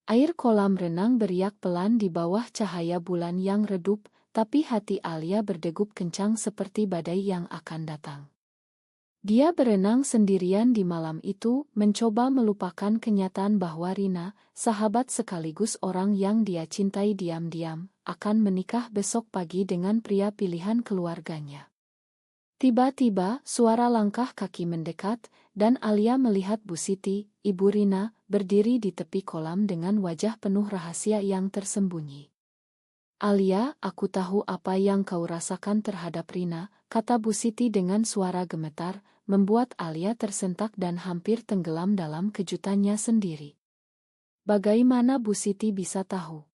Air kolam renang beriak pelan di bawah cahaya bulan yang redup, tapi hati Alia berdegup kencang seperti badai yang akan datang. Dia berenang sendirian di malam itu, mencoba melupakan kenyataan bahwa Rina, sahabat sekaligus orang yang dia cintai diam-diam, akan menikah besok pagi dengan pria pilihan keluarganya. Tiba-tiba, suara langkah kaki mendekat, dan Alia melihat Bu Siti, Ibu Rina, berdiri di tepi kolam dengan wajah penuh rahasia yang tersembunyi. "Alia, aku tahu apa yang kau rasakan terhadap Rina," kata Bu Siti dengan suara gemetar, membuat Alia tersentak dan hampir tenggelam dalam kejutannya sendiri. Bagaimana Bu Siti bisa tahu?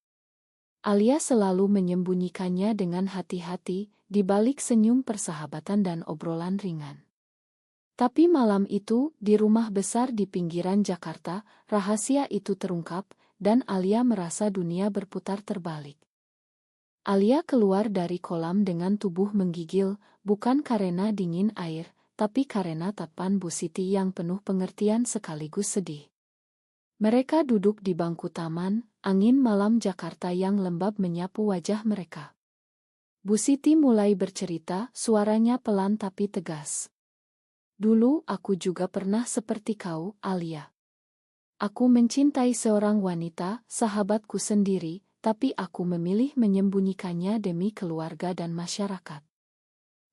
Alia selalu menyembunyikannya dengan hati-hati, di balik senyum persahabatan dan obrolan ringan. Tapi malam itu, di rumah besar di pinggiran Jakarta, rahasia itu terungkap, dan Alia merasa dunia berputar terbalik. Alia keluar dari kolam dengan tubuh menggigil, bukan karena dingin air, tapi karena tatapan Bu Siti yang penuh pengertian sekaligus sedih. Mereka duduk di bangku taman, angin malam Jakarta yang lembab menyapu wajah mereka. Bu Siti mulai bercerita, suaranya pelan tapi tegas. "Dulu aku juga pernah seperti kau, Alia. Aku mencintai seorang wanita, sahabatku sendiri, tapi aku memilih menyembunyikannya demi keluarga dan masyarakat."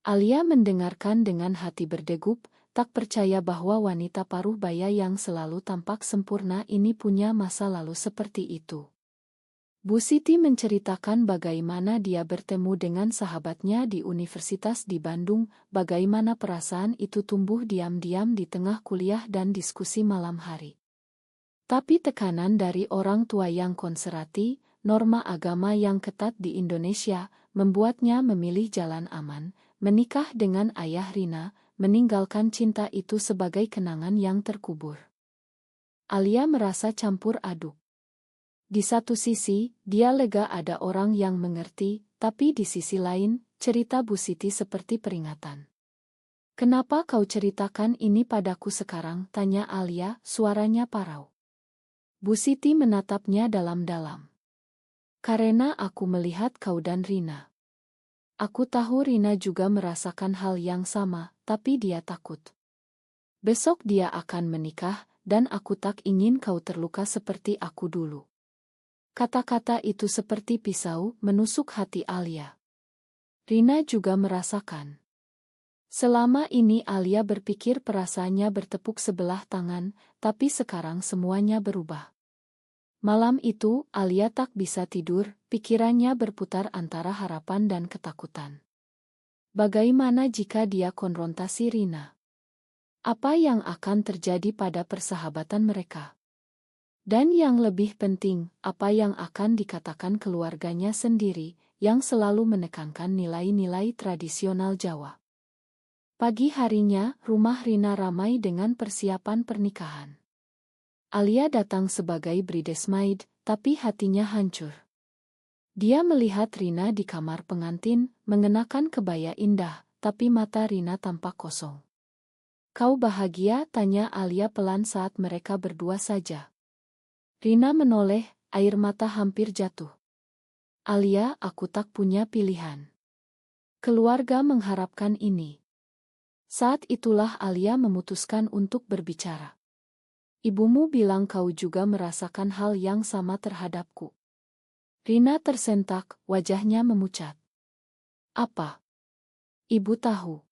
Alia mendengarkan dengan hati berdegup, tak percaya bahwa wanita paruh baya yang selalu tampak sempurna ini punya masa lalu seperti itu. Bu Siti menceritakan bagaimana dia bertemu dengan sahabatnya di Universitas di Bandung, bagaimana perasaan itu tumbuh diam-diam di tengah kuliah dan diskusi malam hari. Tapi tekanan dari orang tua yang konservatif, norma agama yang ketat di Indonesia, membuatnya memilih jalan aman, menikah dengan ayah Rina, meninggalkan cinta itu sebagai kenangan yang terkubur. Alia merasa campur aduk. Di satu sisi, dia lega ada orang yang mengerti, tapi di sisi lain, cerita Bu Siti seperti peringatan. "Kenapa kau ceritakan ini padaku sekarang?" tanya Alia, suaranya parau. Bu Siti menatapnya dalam-dalam. "Karena aku melihat kau dan Rina. Aku tahu Rina juga merasakan hal yang sama, tapi dia takut. Besok dia akan menikah, dan aku tak ingin kau terluka seperti aku dulu." Kata-kata itu seperti pisau menusuk hati Alia. Rina juga merasakan. Selama ini Alia berpikir perasaannya bertepuk sebelah tangan, tapi sekarang semuanya berubah. Malam itu, Alia tak bisa tidur, pikirannya berputar antara harapan dan ketakutan. Bagaimana jika dia konfrontasi Rina? Apa yang akan terjadi pada persahabatan mereka? Dan yang lebih penting, apa yang akan dikatakan keluarganya sendiri, yang selalu menekankan nilai-nilai tradisional Jawa. Pagi harinya, rumah Rina ramai dengan persiapan pernikahan. Alia datang sebagai bridesmaid, tapi hatinya hancur. Dia melihat Rina di kamar pengantin, mengenakan kebaya indah, tapi mata Rina tampak kosong. "Kau bahagia?" tanya Alia pelan saat mereka berdua saja. Rina menoleh, air mata hampir jatuh. "Alia, aku tak punya pilihan. Keluarga mengharapkan ini." Saat itulah Alia memutuskan untuk berbicara. "Ibumu bilang kau juga merasakan hal yang sama terhadapku." Rina tersentak, wajahnya memucat. "Apa? Ibu tahu?"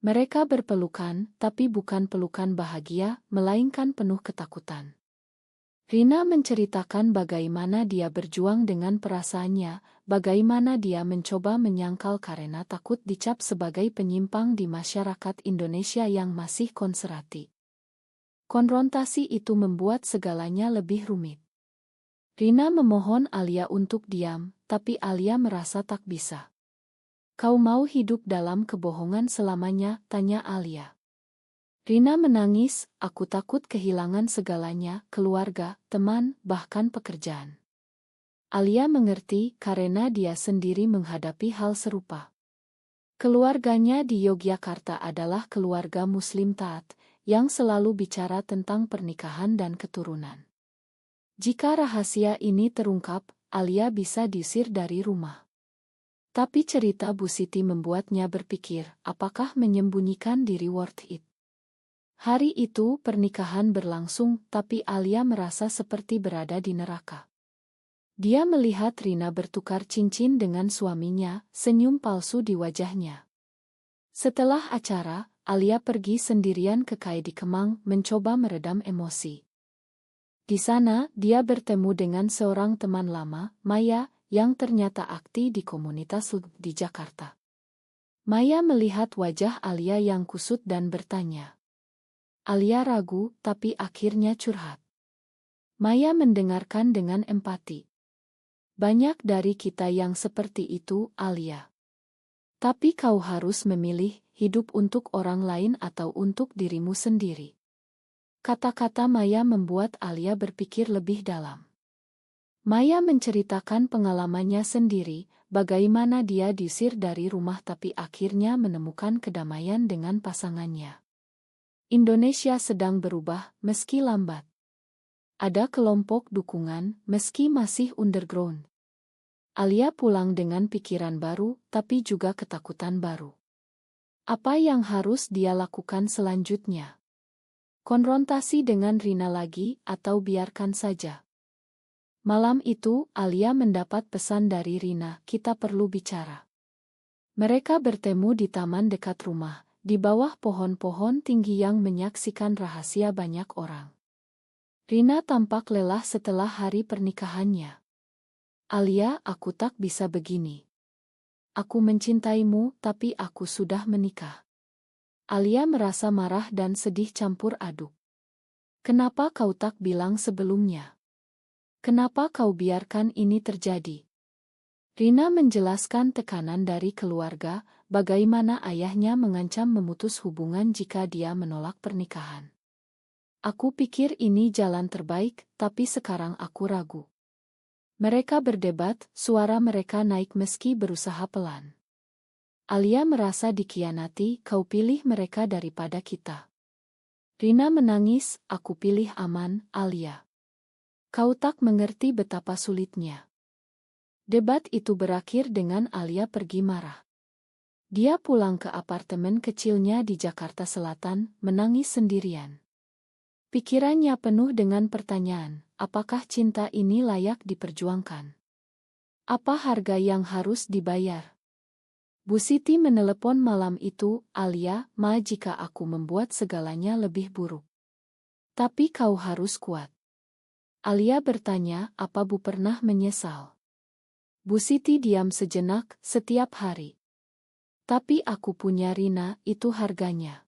Mereka berpelukan, tapi bukan pelukan bahagia, melainkan penuh ketakutan. Rina menceritakan bagaimana dia berjuang dengan perasaannya, bagaimana dia mencoba menyangkal karena takut dicap sebagai penyimpang di masyarakat Indonesia yang masih konservatif. Konfrontasi itu membuat segalanya lebih rumit. Rina memohon Alia untuk diam, tapi Alia merasa tak bisa. "Kau mau hidup dalam kebohongan selamanya?" tanya Alia. Rina menangis, "Aku takut kehilangan segalanya, keluarga, teman, bahkan pekerjaan." Alia mengerti karena dia sendiri menghadapi hal serupa. Keluarganya di Yogyakarta adalah keluarga Muslim taat, yang selalu bicara tentang pernikahan dan keturunan. Jika rahasia ini terungkap, Alia bisa diusir dari rumah. Tapi cerita Bu Siti membuatnya berpikir, apakah menyembunyikan diri worth it? Hari itu pernikahan berlangsung, tapi Alia merasa seperti berada di neraka. Dia melihat Rina bertukar cincin dengan suaminya, senyum palsu di wajahnya. Setelah acara, Alia pergi sendirian ke Kai di Kemang mencoba meredam emosi. Di sana, dia bertemu dengan seorang teman lama, Maya, yang ternyata aktif di komunitas di Jakarta. Maya melihat wajah Alia yang kusut dan bertanya. Alia ragu, tapi akhirnya curhat. Maya mendengarkan dengan empati. Banyak dari kita yang seperti itu, Alia. Tapi kau harus memilih, hidup untuk orang lain atau untuk dirimu sendiri. Kata-kata Maya membuat Alia berpikir lebih dalam. Maya menceritakan pengalamannya sendiri, bagaimana dia diusir dari rumah tapi akhirnya menemukan kedamaian dengan pasangannya. Indonesia sedang berubah, meski lambat. Ada kelompok dukungan, meski masih underground. Alia pulang dengan pikiran baru, tapi juga ketakutan baru. Apa yang harus dia lakukan selanjutnya? Konfrontasi dengan Rina lagi, atau biarkan saja? Malam itu, Alia mendapat pesan dari Rina, kita perlu bicara. Mereka bertemu di taman dekat rumah, di bawah pohon-pohon tinggi yang menyaksikan rahasia banyak orang. Rina tampak lelah setelah hari pernikahannya. Alia, aku tak bisa begini. Aku mencintaimu, tapi aku sudah menikah. Alia merasa marah dan sedih campur aduk. Kenapa kau tak bilang sebelumnya? Kenapa kau biarkan ini terjadi? Rina menjelaskan tekanan dari keluarga, bagaimana ayahnya mengancam memutus hubungan jika dia menolak pernikahan. Aku pikir ini jalan terbaik, tapi sekarang aku ragu. Mereka berdebat, suara mereka naik meski berusaha pelan. Alia merasa dikhianati, kau pilih mereka daripada kita. Rina menangis, aku pilih aman, Alia. Kau tak mengerti betapa sulitnya. Debat itu berakhir dengan Alia pergi marah. Dia pulang ke apartemen kecilnya di Jakarta Selatan, menangis sendirian. Pikirannya penuh dengan pertanyaan, apakah cinta ini layak diperjuangkan? Apa harga yang harus dibayar? Bu Siti menelepon malam itu, Alia, ma jika aku membuat segalanya lebih buruk. Tapi kau harus kuat. Alia bertanya, apa Bu pernah menyesal? Bu Siti diam sejenak, setiap hari. Tapi aku punya Rina, itu harganya.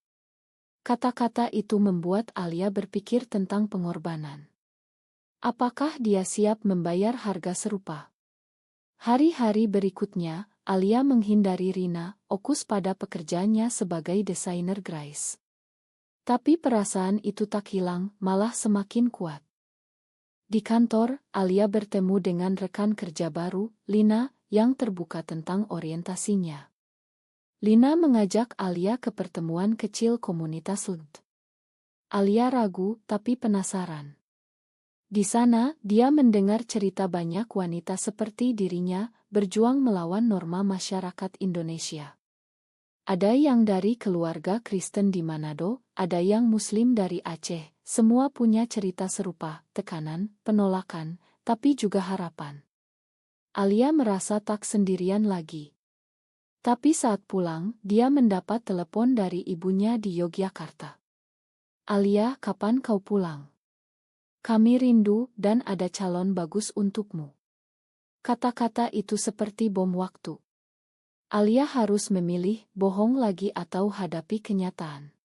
Kata-kata itu membuat Alia berpikir tentang pengorbanan. Apakah dia siap membayar harga serupa? Hari-hari berikutnya, Alia menghindari Rina, fokus pada pekerjaannya sebagai desainer grafis. Tapi perasaan itu tak hilang, malah semakin kuat. Di kantor, Alia bertemu dengan rekan kerja baru, Lina, yang terbuka tentang orientasinya. Lina mengajak Alia ke pertemuan kecil komunitas LUD. Alia ragu, tapi penasaran. Di sana, dia mendengar cerita banyak wanita seperti dirinya, berjuang melawan norma masyarakat Indonesia. Ada yang dari keluarga Kristen di Manado, ada yang Muslim dari Aceh, semua punya cerita serupa, tekanan, penolakan, tapi juga harapan. Alia merasa tak sendirian lagi. Tapi saat pulang, dia mendapat telepon dari ibunya di Yogyakarta. Alia, kapan kau pulang? Kami rindu dan ada calon bagus untukmu. Kata-kata itu seperti bom waktu. Alia harus memilih, bohong lagi atau hadapi kenyataan.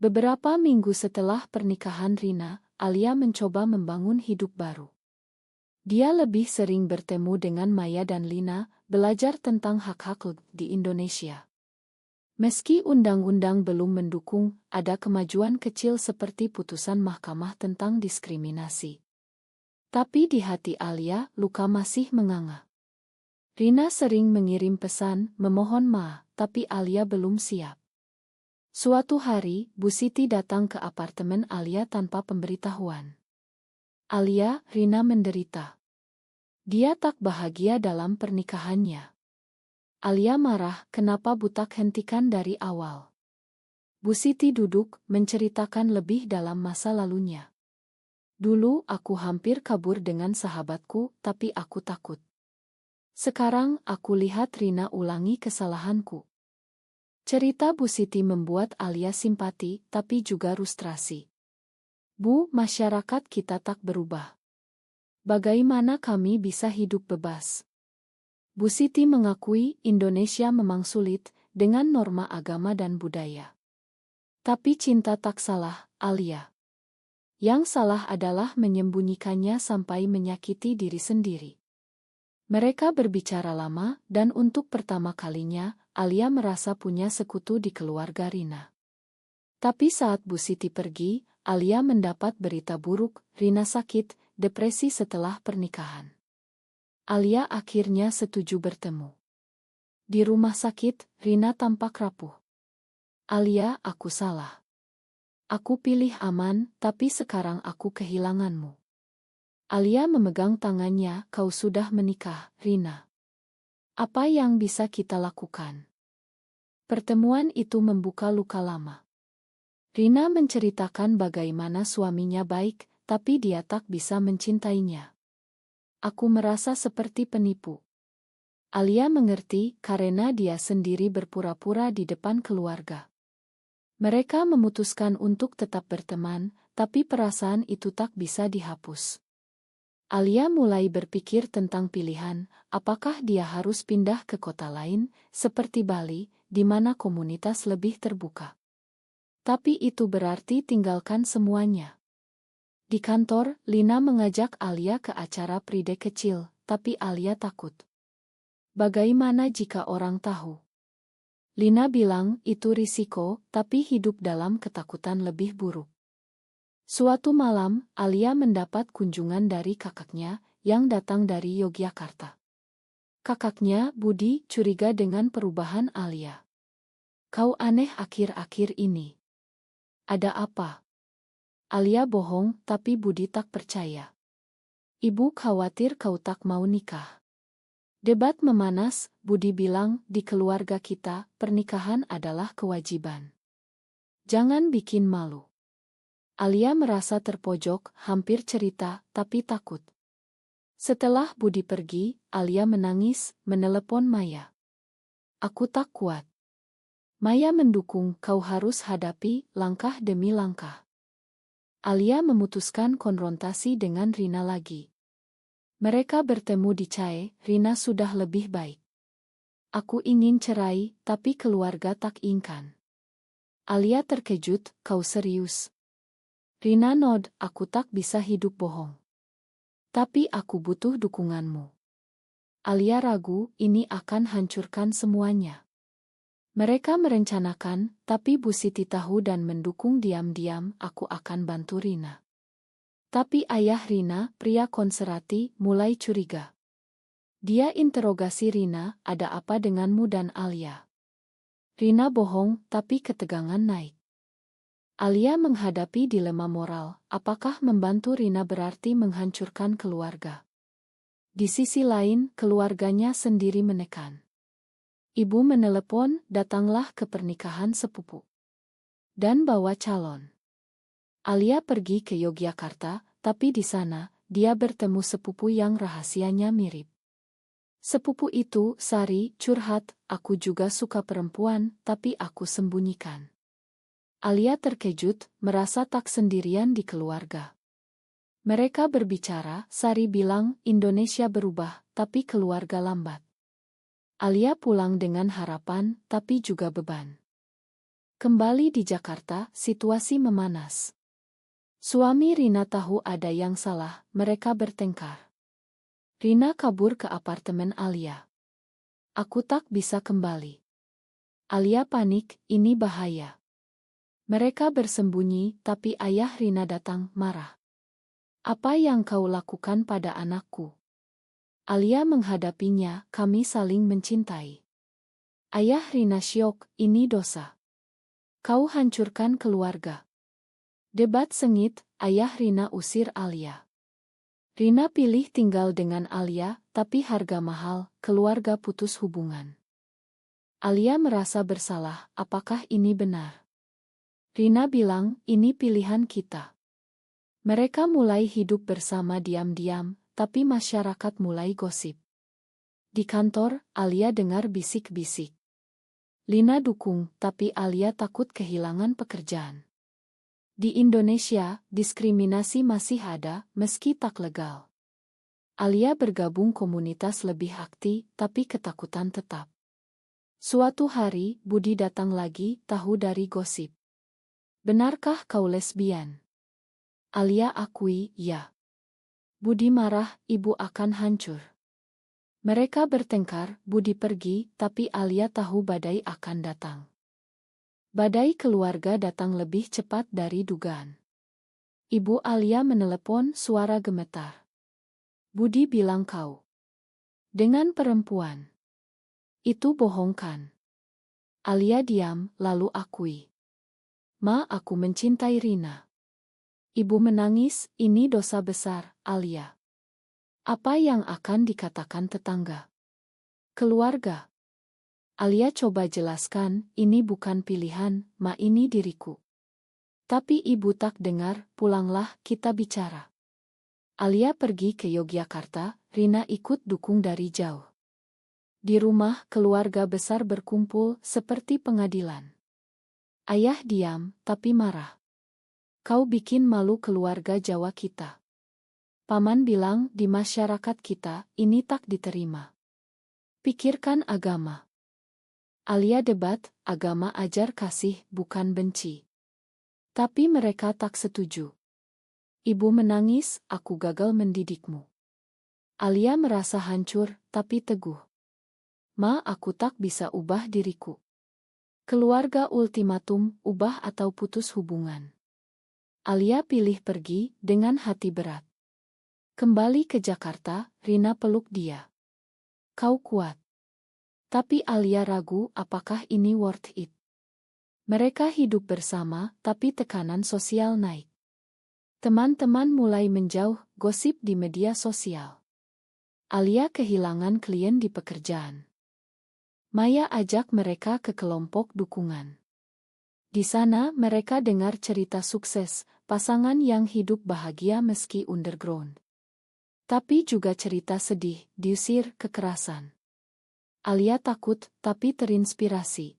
Beberapa minggu setelah pernikahan Rina, Alia mencoba membangun hidup baru. Dia lebih sering bertemu dengan Maya dan Lina, belajar tentang hak-hak di Indonesia. Meski undang-undang belum mendukung, ada kemajuan kecil seperti putusan mahkamah tentang diskriminasi. Tapi di hati Alia, luka masih menganga. Rina sering mengirim pesan, memohon maaf, tapi Alia belum siap. Suatu hari, Bu Siti datang ke apartemen Alia tanpa pemberitahuan. Alia, Rina menderita. Dia tak bahagia dalam pernikahannya. Alia marah, kenapa Butak hentikan dari awal. Bu Siti duduk, menceritakan lebih dalam masa lalunya. Dulu aku hampir kabur dengan sahabatku, tapi aku takut. Sekarang aku lihat Rina ulangi kesalahanku. Cerita Bu Siti membuat Alia simpati, tapi juga frustrasi. Bu, masyarakat kita tak berubah. Bagaimana kami bisa hidup bebas? Bu Siti mengakui Indonesia memang sulit dengan norma agama dan budaya. Tapi cinta tak salah, Alia. Yang salah adalah menyembunyikannya sampai menyakiti diri sendiri. Mereka berbicara lama, dan untuk pertama kalinya, Alia merasa punya sekutu di keluarga Rina. Tapi saat Bu Siti pergi, Alia mendapat berita buruk, Rina sakit, depresi setelah pernikahan. Alia akhirnya setuju bertemu. Di rumah sakit, Rina tampak rapuh. Alia, aku salah. Aku pilih aman, tapi sekarang aku kehilanganmu. Alia memegang tangannya, kau sudah menikah, Rina. Apa yang bisa kita lakukan? Pertemuan itu membuka luka lama. Rina menceritakan bagaimana suaminya baik, tapi dia tak bisa mencintainya. Aku merasa seperti penipu. Alia mengerti karena dia sendiri berpura-pura di depan keluarga. Mereka memutuskan untuk tetap berteman, tapi perasaan itu tak bisa dihapus. Alia mulai berpikir tentang pilihan, apakah dia harus pindah ke kota lain, seperti Bali, di mana komunitas lebih terbuka. Tapi itu berarti tinggalkan semuanya. Di kantor, Lina mengajak Alia ke acara pride kecil, tapi Alia takut. Bagaimana jika orang tahu? Lina bilang itu risiko, tapi hidup dalam ketakutan lebih buruk. Suatu malam, Alia mendapat kunjungan dari kakaknya yang datang dari Yogyakarta. Kakaknya, Budi, curiga dengan perubahan Alia. Kau aneh akhir-akhir ini. Ada apa? Alia bohong, tapi Budi tak percaya. Ibu khawatir kau tak mau nikah. Debat memanas, Budi bilang, di keluarga kita, pernikahan adalah kewajiban. Jangan bikin malu. Alia merasa terpojok, hampir cerita, tapi takut. Setelah Budi pergi, Alia menangis, menelepon Maya. Aku tak kuat. Maya mendukung, kau harus hadapi, langkah demi langkah. Alia memutuskan konfrontasi dengan Rina lagi. Mereka bertemu di Cae, Rina sudah lebih baik. Aku ingin cerai, tapi keluarga tak ingin. Alia terkejut, kau serius? Rina nod, aku tak bisa hidup bohong. Tapi aku butuh dukunganmu. Alia ragu, ini akan hancurkan semuanya. Mereka merencanakan, tapi Bu Siti tahu dan mendukung diam-diam, aku akan bantu Rina. Tapi ayah Rina, pria konservatif, mulai curiga. Dia interogasi Rina, ada apa denganmu dan Alia? Rina bohong, tapi ketegangan naik. Alia menghadapi dilema moral, apakah membantu Rina berarti menghancurkan keluarga? Di sisi lain, keluarganya sendiri menekan. Ibu menelepon, datanglah ke pernikahan sepupu. Dan bawa calon. Alia pergi ke Yogyakarta, tapi di sana, dia bertemu sepupu yang rahasianya mirip. Sepupu itu, Sari, curhat, aku juga suka perempuan, tapi aku sembunyikan. Alia terkejut, merasa tak sendirian di keluarga. Mereka berbicara, Sari bilang, Indonesia berubah, tapi keluarga lambat. Alia pulang dengan harapan, tapi juga beban. Kembali di Jakarta, situasi memanas. Suami Rina tahu ada yang salah, mereka bertengkar. Rina kabur ke apartemen Alia. Aku tak bisa kembali. Alia panik, ini bahaya. Mereka bersembunyi, tapi ayah Rina datang, marah. Apa yang kau lakukan pada anakku? Alia menghadapinya, kami saling mencintai. Ayah Rina syok, ini dosa. Kau hancurkan keluarga. Debat sengit, ayah Rina usir Alia. Rina pilih tinggal dengan Alia, tapi harga mahal, keluarga putus hubungan. Alia merasa bersalah, apakah ini benar? Rina bilang, ini pilihan kita. Mereka mulai hidup bersama diam-diam, tapi masyarakat mulai gosip. Di kantor, Alia dengar bisik-bisik. Lina dukung, tapi Alia takut kehilangan pekerjaan. Di Indonesia, diskriminasi masih ada, meski tak legal. Alia bergabung komunitas lebih aktif, tapi ketakutan tetap. Suatu hari, Budi datang lagi, tahu dari gosip. Benarkah kau lesbian? Alia akui, ya. Budi marah, ibu akan hancur. Mereka bertengkar, Budi pergi, tapi Alia tahu badai akan datang. Badai keluarga datang lebih cepat dari dugaan. Ibu Alia menelepon, suara gemetar. Budi bilang kau dengan perempuan. Itu bohong kan? Alia diam, lalu akui. Ma, aku mencintai Rina. Ibu menangis, ini dosa besar, Alia. Apa yang akan dikatakan tetangga? Keluarga? Alia coba jelaskan, ini bukan pilihan, Ma, ini diriku. Tapi ibu tak dengar, pulanglah, kita bicara. Alia pergi ke Yogyakarta, Rina ikut dukung dari jauh. Di rumah, keluarga besar berkumpul, seperti pengadilan. Ayah diam, tapi marah. Kau bikin malu keluarga Jawa kita. Paman bilang, di masyarakat kita, ini tak diterima. Pikirkan agama. Alia debat, agama ajar kasih, bukan benci. Tapi mereka tak setuju. Ibu menangis, aku gagal mendidikmu. Alia merasa hancur, tapi teguh. Ma, aku tak bisa ubah diriku. Keluarga ultimatum, ubah atau putus hubungan. Alia pilih pergi, dengan hati berat. Kembali ke Jakarta, Rina peluk dia. Kau kuat. Tapi Alia ragu, apakah ini worth it? Mereka hidup bersama, tapi tekanan sosial naik. Teman-teman mulai menjauh, gosip di media sosial. Alia kehilangan klien di pekerjaan. Maya ajak mereka ke kelompok dukungan. Di sana mereka dengar cerita sukses, pasangan yang hidup bahagia meski underground. Tapi juga cerita sedih, diusir, kekerasan. Alia takut, tapi terinspirasi.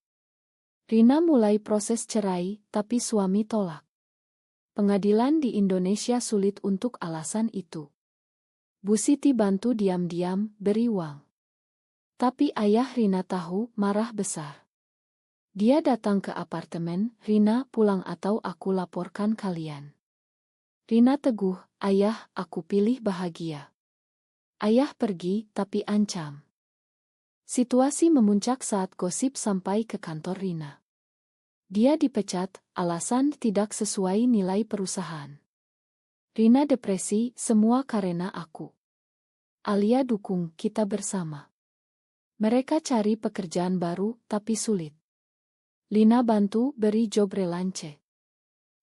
Rina mulai proses cerai, tapi suami tolak. Pengadilan di Indonesia sulit untuk alasan itu. Bu Siti bantu diam-diam, beri uang. Tapi ayah Rina tahu, marah besar. Dia datang ke apartemen, Rina pulang atau aku laporkan kalian. Rina teguh, ayah, aku pilih bahagia. Ayah pergi, tapi ancam. Situasi memuncak saat gosip sampai ke kantor Rina. Dia dipecat, alasan tidak sesuai nilai perusahaan. Rina depresi, semua karena aku. Alia dukung, kita bersama. Mereka cari pekerjaan baru, tapi sulit. Lina bantu, beri job relance.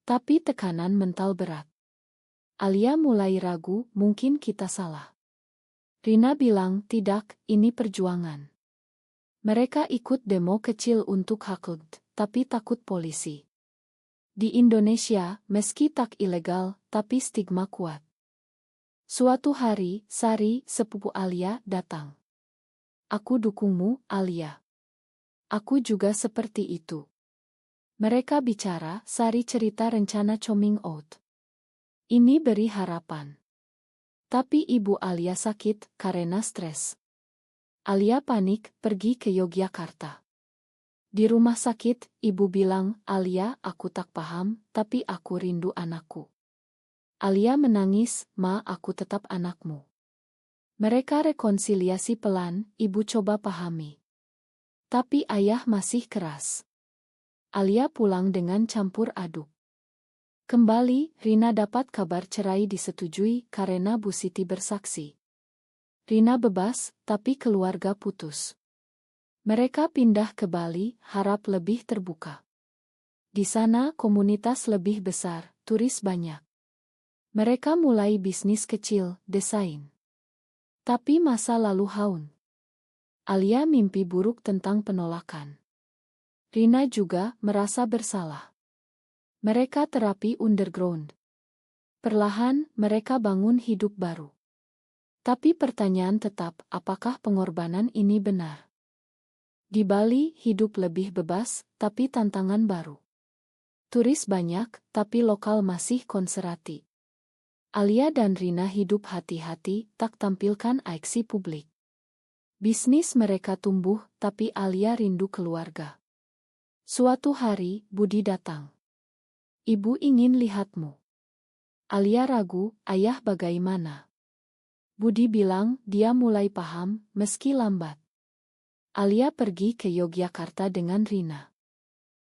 Tapi tekanan mental berat. Alia mulai ragu, mungkin kita salah. Rina bilang, tidak, ini perjuangan. Mereka ikut demo kecil untuk hak, tapi takut polisi. Di Indonesia, meski tak ilegal, tapi stigma kuat. Suatu hari, Sari, sepupu Alia, datang. Aku dukungmu, Alia. Aku juga seperti itu. Mereka bicara, Sari cerita rencana coming out. Ini beri harapan. Tapi ibu Alia sakit, karena stres. Alia panik, pergi ke Yogyakarta. Di rumah sakit, ibu bilang, Alia, aku tak paham, tapi aku rindu anakku. Alia menangis, Ma, aku tetap anakmu. Mereka rekonsiliasi pelan, ibu coba pahami. Tapi ayah masih keras. Alia pulang dengan campur aduk. Kembali, Rina dapat kabar cerai disetujui karena Bu Siti bersaksi. Rina bebas, tapi keluarga putus. Mereka pindah ke Bali, harap lebih terbuka. Di sana komunitas lebih besar, turis banyak. Mereka mulai bisnis kecil, desain. Tapi masa lalu haun. Alia mimpi buruk tentang penolakan. Rina juga merasa bersalah. Mereka terapi underground. Perlahan, mereka bangun hidup baru. Tapi pertanyaan tetap, apakah pengorbanan ini benar? Di Bali, hidup lebih bebas, tapi tantangan baru. Turis banyak, tapi lokal masih konservatif. Alia dan Rina hidup hati-hati, tak tampilkan aksi publik. Bisnis mereka tumbuh, tapi Alia rindu keluarga. Suatu hari, Budi datang. Ibu ingin lihatmu. Alia ragu, ayah bagaimana? Budi bilang, dia mulai paham, meski lambat. Alia pergi ke Yogyakarta dengan Rina.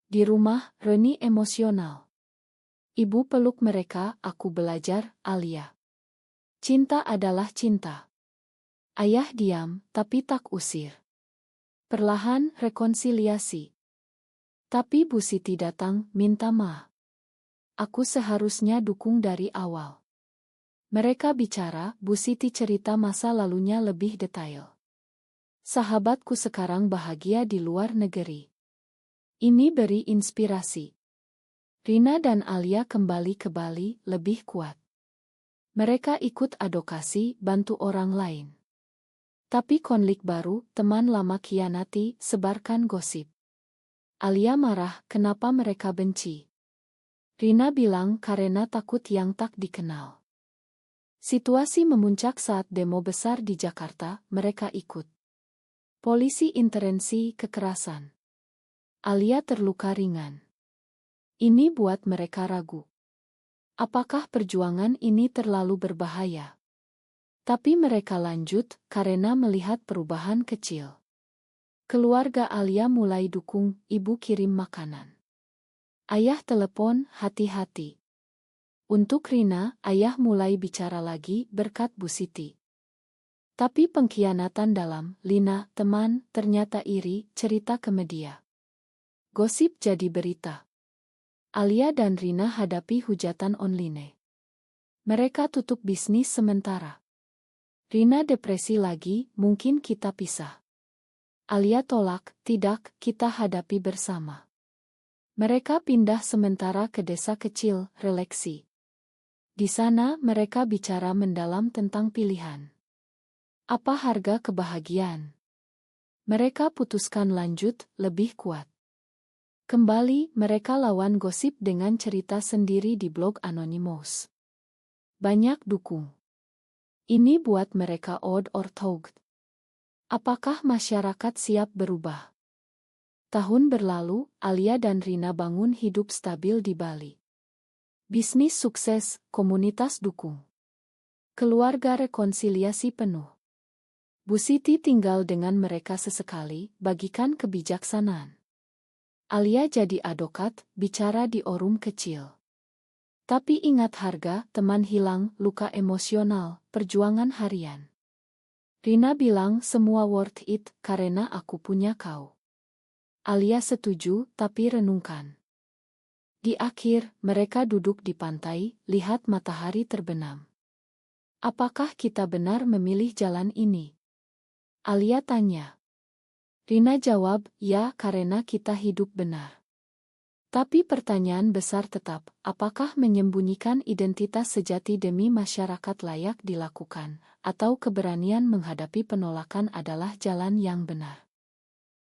Di rumah, Reni emosional. Ibu peluk mereka, aku belajar, Alia. Cinta adalah cinta. Ayah diam, tapi tak usir. Perlahan, rekonsiliasi. Tapi Bu Siti datang, minta maaf. Aku seharusnya dukung dari awal. Mereka bicara, Bu Siti cerita masa lalunya lebih detail. Sahabatku sekarang bahagia di luar negeri. Ini beri inspirasi. Rina dan Alia kembali ke Bali, lebih kuat. Mereka ikut advokasi, bantu orang lain. Tapi konflik baru, teman lama khianati, sebarkan gosip. Alia marah, kenapa mereka benci? Rina bilang karena takut yang tak dikenal. Situasi memuncak saat demo besar di Jakarta, mereka ikut. Polisi intervensi kekerasan. Alia terluka ringan. Ini buat mereka ragu. Apakah perjuangan ini terlalu berbahaya? Tapi mereka lanjut karena melihat perubahan kecil. Keluarga Alia mulai dukung, ibu kirim makanan. Ayah telepon, hati-hati. Untuk Rina, ayah mulai bicara lagi berkat Bu Siti. Tapi pengkhianatan dalam, Lina, teman, ternyata iri, cerita ke media. Gosip jadi berita. Alia dan Rina hadapi hujatan online. Mereka tutup bisnis sementara. Rina depresi lagi, mungkin kita pisah. Alia tolak, tidak, kita hadapi bersama. Mereka pindah sementara ke desa kecil, Relaksi. Di sana mereka bicara mendalam tentang pilihan. Apa harga kebahagiaan? Mereka putuskan lanjut, lebih kuat. Kembali, mereka lawan gosip dengan cerita sendiri di blog Anonymous. Banyak dukung. Ini buat mereka odd or though. Apakah masyarakat siap berubah? Tahun berlalu, Alia dan Rina bangun hidup stabil di Bali. Bisnis sukses, komunitas dukung. Keluarga rekonsiliasi penuh. Bu Siti tinggal dengan mereka sesekali, bagikan kebijaksanaan. Alia jadi advokat, bicara di forum kecil. Tapi ingat harga, teman hilang, luka emosional, perjuangan harian. Rina bilang semua worth it, karena aku punya kau. Alia setuju, tapi renungkan. Di akhir, mereka duduk di pantai, lihat matahari terbenam. Apakah kita benar memilih jalan ini? Alia tanya. Rina jawab, ya, karena kita hidup benar. Tapi pertanyaan besar tetap, apakah menyembunyikan identitas sejati demi masyarakat layak dilakukan, atau keberanian menghadapi penolakan adalah jalan yang benar?